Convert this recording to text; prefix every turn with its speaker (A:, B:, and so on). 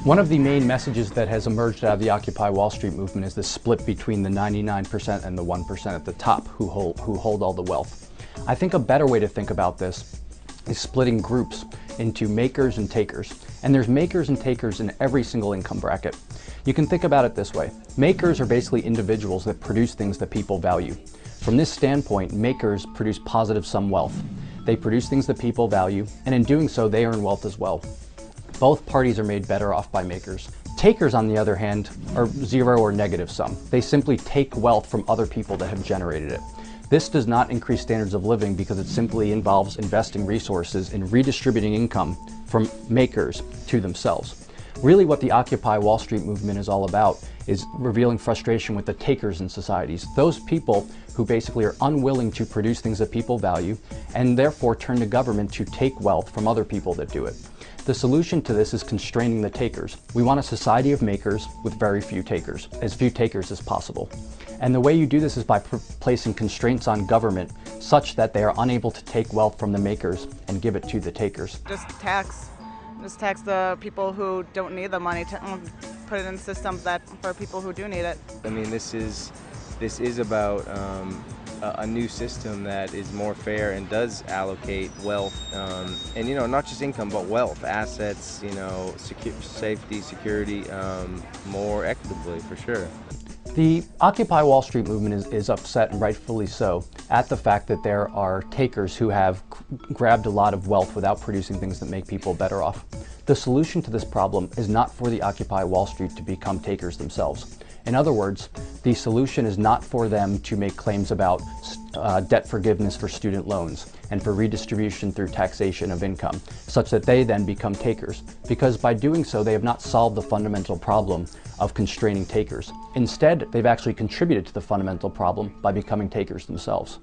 A: One of the main messages that has emerged out of the Occupy Wall Street movement is the split between the 99% and the 1% at the top who hold all the wealth. I think a better way to think about this is splitting groups into makers and takers. And there's makers and takers in every single income bracket. You can think about it this way. Makers are basically individuals that produce things that people value. From this standpoint, makers produce positive sum wealth. They produce things that people value, and in doing so, they earn wealth as well. Both parties are made better off by makers. Takers, on the other hand, are zero or negative sum. They simply take wealth from other people that have generated it. This does not increase standards of living because it simply involves investing resources in redistributing income from makers to themselves. Really what the Occupy Wall Street movement is all about is revealing frustration with the takers in societies, those people who basically are unwilling to produce things that people value and therefore turn to government to take wealth from other people that do it. The solution to this is constraining the takers. We want a society of makers with very few takers as possible. And the way you do this is by placing constraints on government such that they are unable to take wealth from the makers and give it to the takers.
B: Just tax the people who don't need the money, to put it in systems that for people who do need it.
C: I mean, this is about a new system that is more fair and does allocate wealth, and not just income but wealth, assets, safety, security, more equitably for sure.
A: The Occupy Wall Street movement is upset, and rightfully so, at the fact that there are takers who have grabbed a lot of wealth without producing things that make people better off. The solution to this problem is not for the Occupy Wall Street to become takers themselves. In other words, the solution is not for them to make claims about debt forgiveness for student loans and for redistribution through taxation of income, such that they then become takers, because by doing so they have not solved the fundamental problem of constraining takers. Instead, they've actually contributed to the fundamental problem by becoming takers themselves.